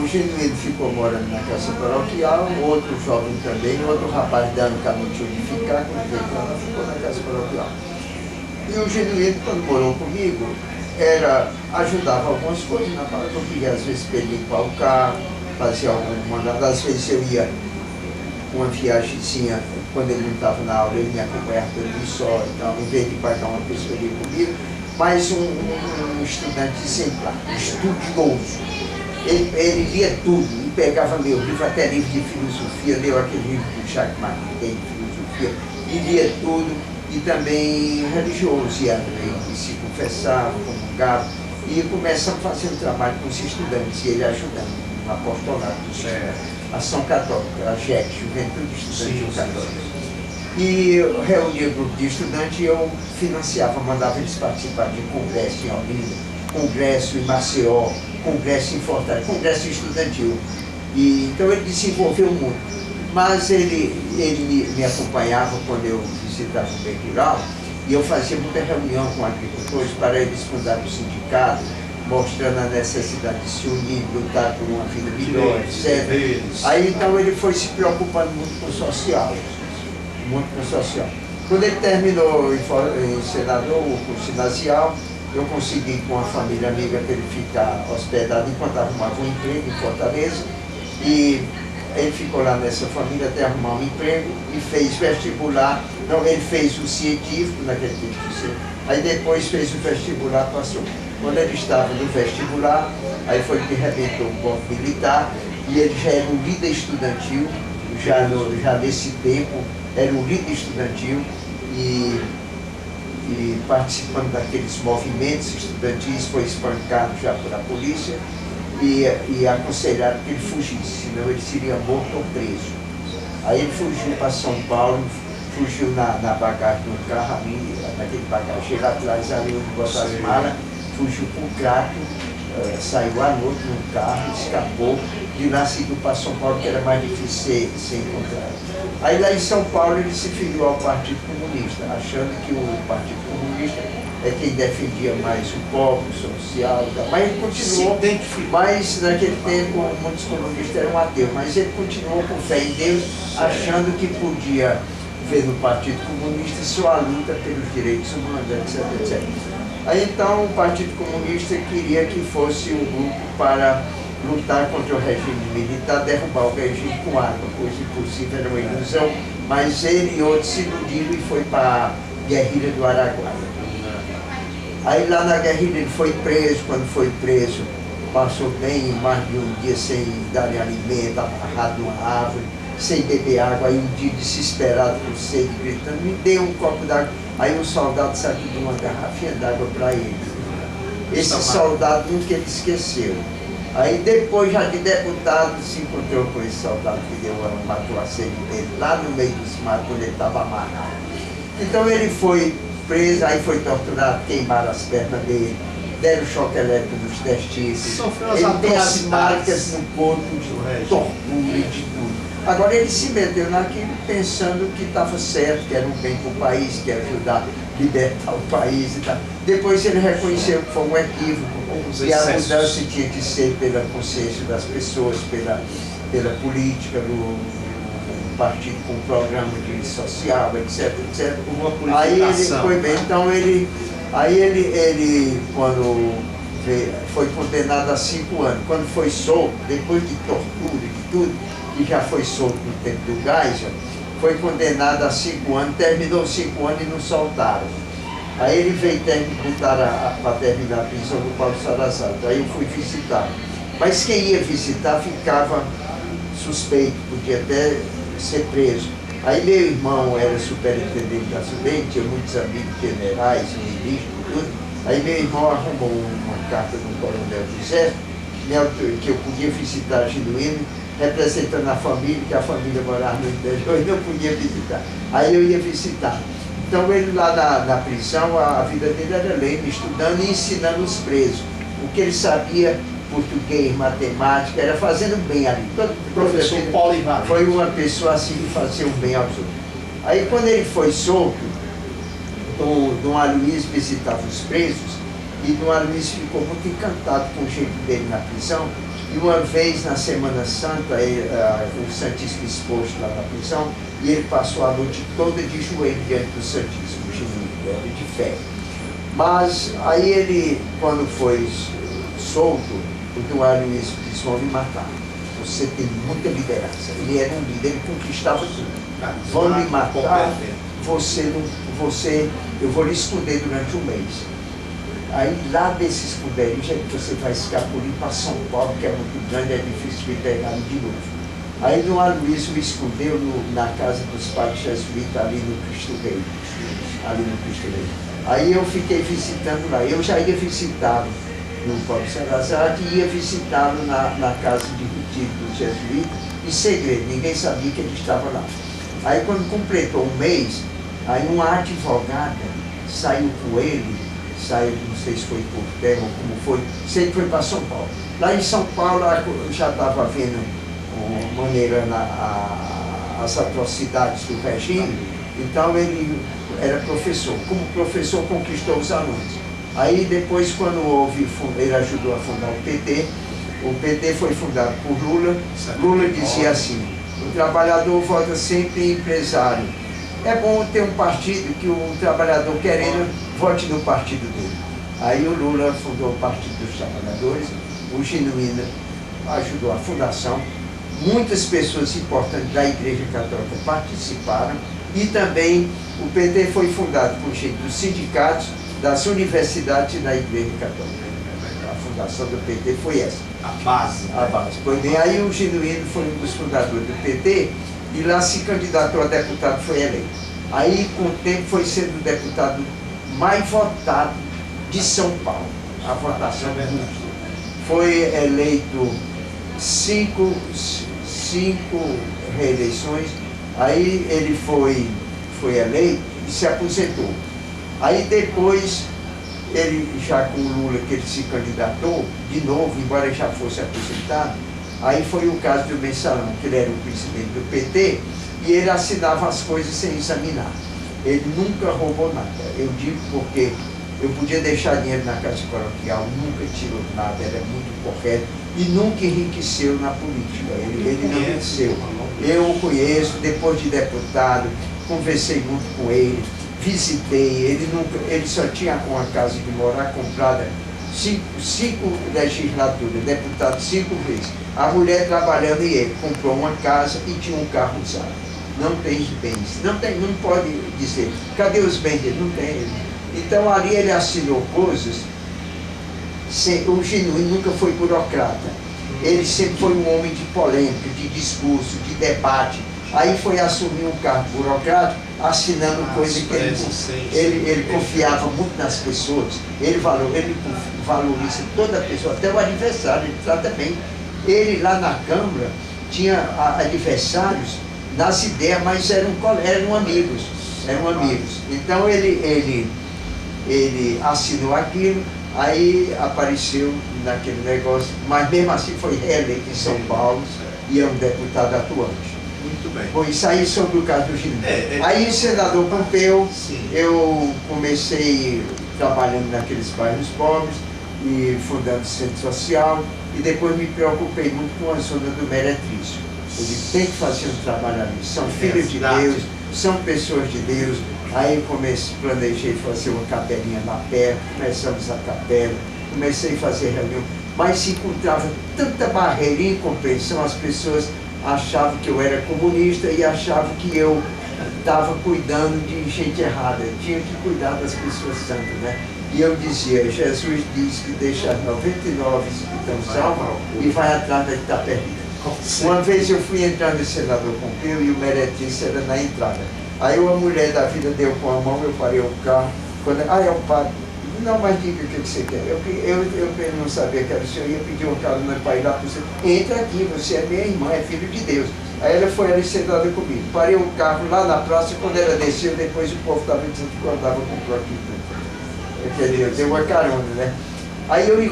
O Genuíno ficou morando na casa paroquial, outro jovem também, outro rapaz dando que não tinha onde ficar, quando veio para lá, ficou na casa paroquial. E o Genuíno, quando morou comigo, ajudava algumas coisas na paroquia, às vezes para ele limpar o carro, fazia algum mandado, às vezes eu ia uma viagemzinha, quando ele não estava na aula, ele me acompanhava pelo só, então, em vez de pagar uma pessoa ali comigo, mas um estudante exemplar, estudioso. Ele lia tudo, e pegava meu livro, até livro de filosofia, leu aquele livro do Jacques Maritain de filosofia, e lia tudo, e também religioso, e se confessava, comungava, e começava a fazer um trabalho com os estudantes, e ele ajudando no apostolado dos estudantes. Ação Católica, a JEC, Juventude Estudantil Católica. E reunia grupo de estudantes e eu financiava, mandava eles participar de congresso em Olinda, congresso em Maceió, congresso em Fortaleza, congresso estudantil. E, então ele desenvolveu muito. Mas ele me acompanhava quando eu visitava o meio rural e eu fazia muita reunião com agricultores para eles fundarem o sindicato, mostrando a necessidade de se unir, lutar por uma vida melhor, etc. Aí então ele foi se preocupando muito com o social, muito com o social. Quando ele terminou em senador, o curso ginasial, eu consegui com uma família amiga para ele ficar hospedado enquanto arrumava um emprego em Fortaleza, e ele ficou lá nessa família até arrumar um emprego e fez vestibular. Não, ele fez o científico naquele tempo, aí depois fez o vestibular, passou. Quando ele estava no vestibular, aí foi que arrebentou o golpe militar, e ele já era um líder estudantil, já nesse tempo, era um líder estudantil e participando daqueles movimentos estudantis, foi espancado já por a polícia e aconselharam que ele fugisse, senão ele seria morto ou preso. Aí ele fugiu para São Paulo, fugiu na bagagem do carro, ali, naquele bagageiro atrás, ali onde botou as malas, fugiu para o Crato, saiu à noite num carro, escapou, de lá seguiu para São Paulo, que era mais difícil ser encontrado. Aí lá em São Paulo ele se filiou ao Partido Comunista, achando que o Partido Comunista é quem defendia mais o pobre, o social, mas ele continuou, mas naquele tempo muitos comunistas eram ateus, mas ele continuou com fé em Deus, achando que podia ver no Partido Comunista sua luta pelos direitos humanos, etc, etc. Aí então o Partido Comunista queria que fosse um grupo para lutar contra o regime militar, derrubar o regime com arma, coisa impossível, era uma ilusão, mas ele e outros se iludiram e foi para a guerrilha do Araguaia. Aí lá na guerrilha ele foi preso, quando foi preso passou bem mais de um dia sem dar alimento, amarrado numa árvore, sem beber água, aí um dia desesperado por sede, gritando, me dê um copo d'água. Aí um soldado saiu de uma garrafinha d'água para ele. Esse soldado nunca ele esqueceu. Aí depois, já de deputado, se encontrou com esse soldado que matou a sede dele, lá no meio dos matos, onde ele estava amarrado. Então ele foi preso, aí foi torturado, queimaram as pernas dele, deram choque elétrico nos testículos. Ele tem as marcas no corpo de tortura e de tudo. Agora ele se meteu naquilo pensando que estava certo, que era um bem para o país, que ia ajudar a libertar o país e tal. Depois ele reconheceu que foi um equívoco, que a mudança tinha que ser pela consciência das pessoas, pela política do partido com programa de social, etc, etc. Aí ele foi bem, então ele quando foi condenado a 5 anos, quando foi solto, depois de tortura e de tudo, e já foi solto no tempo do Geisel, foi condenado a 5 anos, terminou 5 anos e não soltaram. Aí ele veio para terminar a prisão do Paulo Salazar, aí eu fui visitar. Mas quem ia visitar ficava suspeito, podia até ser preso. Aí meu irmão era superintendente da SUBEM, tinha muitos amigos generais, ministros, tudo. Aí meu irmão arrumou uma carta do coronel do Exército, que eu podia visitar Genuíno, representando a família, que a família morava no interior e não podia visitar. Aí eu ia visitar. Então ele lá na prisão, a vida dele era lendo, estudando e ensinando os presos. O que ele sabia, português, matemática, era fazendo bem ali. Todo professor Paulo foi uma pessoa assim que fazia o bem aos outros. Aí quando ele foi solto, Dom Aloysio visitava os presos, e Dom Aloysio ficou muito encantado com o jeito dele na prisão, E uma vez na Semana Santa, o Santíssimo exposto lá na prisão, e ele passou a noite toda de joelho diante do Santíssimo, era de fé. Mas aí ele, quando foi solto, o Dom Aloysio disse: vão me matar. Você tem muita liderança. Ele era um líder, ele conquistava tudo. Vão me matar, eu vou lhe esconder durante um mês. Aí lá desse esconderijo você vai escapulir para São Paulo, que é muito grande, é difícil de pegar de novo. Aí Dom Aloysio me escondeu na casa dos padres jesuítas, ali no Cristo Rei. Ali no Cristo Rei. Aí eu fiquei visitando lá. Eu já ia visitá-lo no Pobre Salazar, e ia visitá-lo na casa de retiro dos jesuítas, em segredo, ninguém sabia que ele estava lá. Aí quando completou um mês, aí uma advogada saiu com ele, não sei se foi por terra ou como foi, sei que foi para São Paulo. Lá em São Paulo eu já estava vendo, maneirando as atrocidades do regime, então ele era professor. Como professor conquistou os alunos. Aí depois, quando ele ajudou a fundar o PT foi fundado por Lula. Lula dizia assim: o trabalhador vota sempre em empresário. É bom ter um partido que o trabalhador querendo vote no partido dele. Aí o Lula fundou o Partido dos Trabalhadores, o Genuíno ajudou a fundação, muitas pessoas importantes da Igreja Católica participaram, e também o PT foi fundado por gente dos sindicatos, das universidades e da Igreja Católica. A fundação do PT foi essa. A base. A base. Pois bem, aí o Genuíno foi um dos fundadores do PT, e lá se candidatou a deputado, foi eleito. Aí, com o tempo, foi sendo o deputado mais votado de São Paulo. A votação foi eleito cinco reeleições. Aí ele foi eleito e se aposentou. Aí depois, ele já com o Lula, que ele se candidatou de novo, embora ele já fosse aposentado. Aí foi o caso do Mensalão, que ele era o presidente do PT, e ele assinava as coisas sem examinar. Ele nunca roubou nada. Eu digo porque eu podia deixar dinheiro na Caixa Paroquial, nunca tirou nada, era muito correto, e nunca enriqueceu na política. Ele não enriqueceu. Eu o conheço, depois de deputado, conversei muito com ele, visitei, ele só tinha uma casa de morar comprada, cinco legislaturas, deputado 5 vezes. A mulher trabalhando e ele comprou uma casa e tinha um carro usado. Não tem bens, não pode dizer, cadê os bens dele? Não tem. Então ali ele assinou coisas, o Genuíno nunca foi burocrata. Ele sempre foi um homem de polêmica, de discurso, de debate. Aí foi assumir um cargo burocrático, assinando coisa que ele confiava muito nas pessoas. Ele valoriza toda a pessoa, até o adversário, ele trata bem. Ele lá na Câmara tinha adversários nas ideias, mas eram amigos. Então ele assinou aquilo, aí apareceu naquele negócio, mas mesmo assim foi reeleito em São Paulo e é um deputado atuante. Muito bem. Bom, isso aí sobre o caso do Genuíno. Aí, senador Pompeu, eu comecei trabalhando naqueles bairros pobres e fundando centro social, e depois me preocupei muito com a zona do Meretrício. Eu disse, tem que fazer um trabalho ali. São filhos de Deus, são pessoas de Deus. Aí planejei fazer uma capelinha lá perto, começamos a capela, comecei a fazer reunião, mas se encontrava tanta barreira e incompreensão, as pessoas achavam que eu era comunista e achavam que eu estava cuidando de gente errada. Eu tinha que cuidar das pessoas santas, né? E eu dizia, Jesus diz que deixa as 99 que estão salvas e vai atrás da que está perdida. Uma vez eu fui entrar no senador Pompeu e o Meretrício era na entrada. Aí uma mulher da vida deu com a mão, eu parei o carro. É o padre. Não, mas diga o que você quer. Eu não sabia que era o senhor, ia pedir uma carona para ir lá para você. Entra aqui, você é minha irmã, é filho de Deus. Aí ela foi ali sentada comigo. Parei o carro lá na praça, quando ela desceu, depois o povo estava dizendo que eu andava com o aqui. Quer dizer, deu uma carona, né? Aí eu